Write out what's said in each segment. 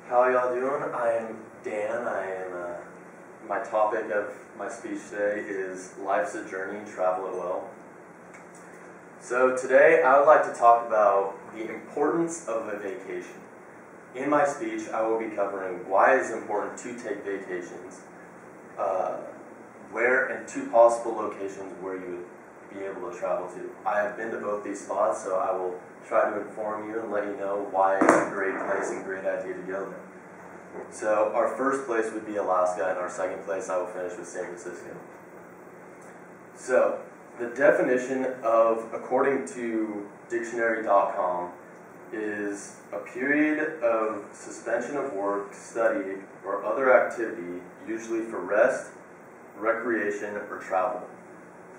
How y'all doing? I am Dan. My topic of my speech today is Life's a Journey, Travel It Well. So today I would like to talk about the importance of a vacation. In my speech I will be covering why it is important to take vacations, where and two possible locations where you would be able to travel to. I have been to both these spots, so I will try to inform you and let you know why it's a great place and great idea to go there. So our first place would be Alaska, and our second place I will finish with San Francisco. So the definition of, according to dictionary.com, is a period of suspension of work, study, or other activity, usually for rest, recreation, or travel.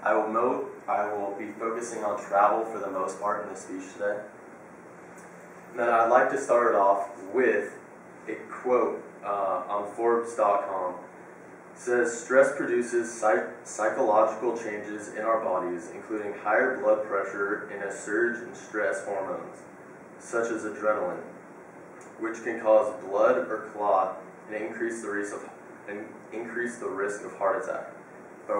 I will note I will be focusing on travel for the most part in this speech today. And then I'd like to start it off with a quote on Forbes.com. It says, stress produces psychological changes in our bodies, including higher blood pressure and a surge in stress hormones, such as adrenaline, which can cause blood or clot and increase the risk of heart attack. By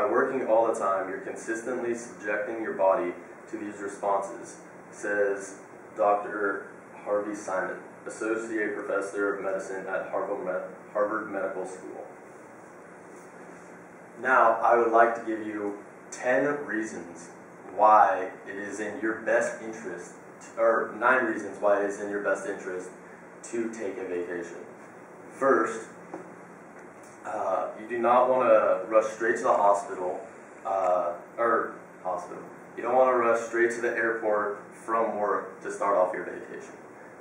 working all the time, you're consistently subjecting your body to these responses, says Dr. Harvey Simon, Associate Professor of Medicine at Harvard Medical School. Now, I would like to give you 10 reasons why it is in your best interest, or 9 reasons why it is in your best interest to take a vacation. First, you do not want to rush straight to the hospital. You don't want to rush straight to the airport from work to start off your vacation.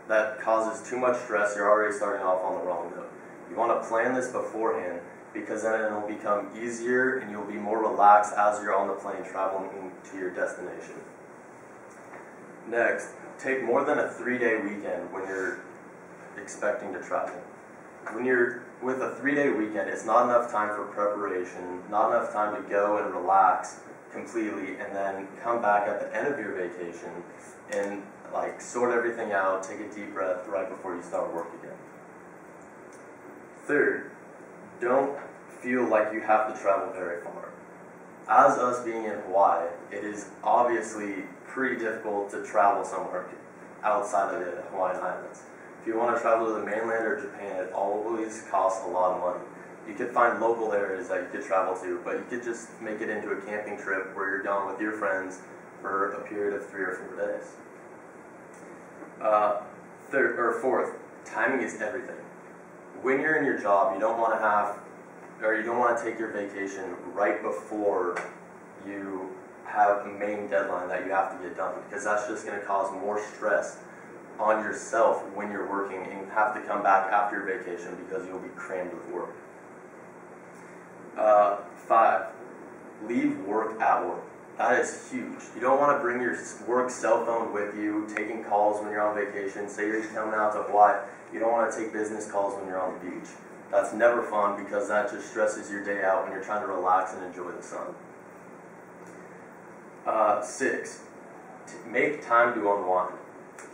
That causes too much stress. You're already starting off on the wrong note. You want to plan this beforehand, because then it'll become easier and you'll be more relaxed as you're on the plane traveling to your destination. Next, take more than a 3-day weekend when you're expecting to travel. When you're with a 3-day weekend, it's not enough time for preparation, not enough time to go and relax completely and then come back at the end of your vacation and sort everything out, take a deep breath right before you start work again. Third, don't feel like you have to travel very far. As us being in Hawaii, it is obviously pretty difficult to travel somewhere outside of the Hawaiian Islands. If you want to travel to the mainland or Japan, it always costs a lot of money. You could find local areas that you could travel to, but you could just make it into a camping trip where you're gone with your friends for a period of 3 or 4 days. Fourth, timing is everything. When you're in your job, you don't want to take your vacation right before you have a main deadline that you have to get done, because that's just going to cause more stress on yourself when you're working and have to come back after your vacation because you'll be crammed with work. 5, leave work at work. That is huge. You don't want to bring your work cell phone with you, taking calls when you're on vacation. Say you're coming out to Hawaii, you don't want to take business calls when you're on the beach. That's never fun, because that just stresses your day out when you're trying to relax and enjoy the sun. 6, make time to unwind.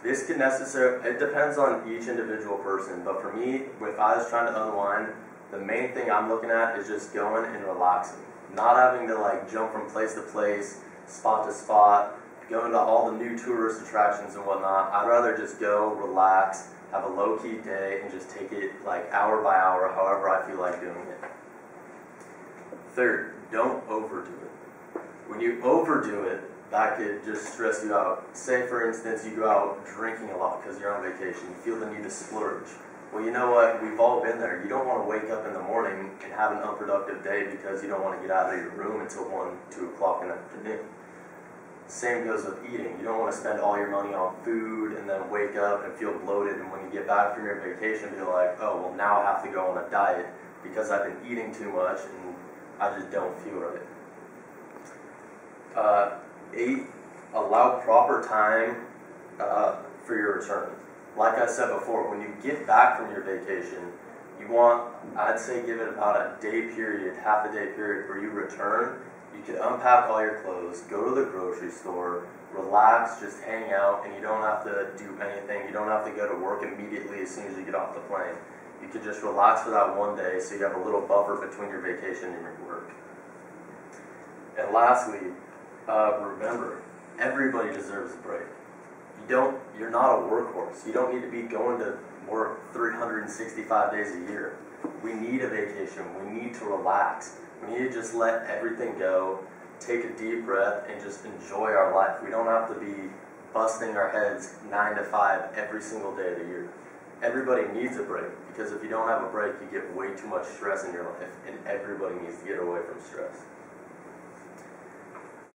This can it depends on each individual person, but for me, if I was trying to unwind, the main thing I'm looking at is just going and relaxing. Not having to jump from place to place, spot to spot, going to all the new tourist attractions and whatnot. I'd rather just go, relax, have a low-key day, and just take it hour by hour, however I feel like doing it. Third, don't overdo it. When you overdo it, that could just stress you out. Say, for instance, you go out drinking a lot because you're on vacation. You feel the need to splurge. Well, you know what? We've all been there. You don't want to wake up in the morning and have an unproductive day because you don't want to get out of your room until 1, 2 o'clock in the afternoon. Same goes with eating. You don't want to spend all your money on food and then wake up and feel bloated, and when you get back from your vacation, be like, oh, well, now I have to go on a diet because I've been eating too much and I just don't feel right. 8, allow proper time for your return. Like I said before, when you get back from your vacation, I'd say give it about a day period, half a day period where you return. You could unpack all your clothes, go to the grocery store, relax, just hang out, and you don't have to do anything. You don't have to go to work immediately as soon as you get off the plane. You could just relax for that one day so you have a little buffer between your vacation and your work. And lastly, remember, everybody deserves a break. You're not a workhorse. You don't need to be going to work 365 days a year. We need a vacation. We need to relax. We need to just let everything go, take a deep breath, and just enjoy our life. We don't have to be busting our heads 9 to 5 every single day of the year. Everybody needs a break, because if you don't have a break, you get way too much stress in your life, and everybody needs to get away from stress.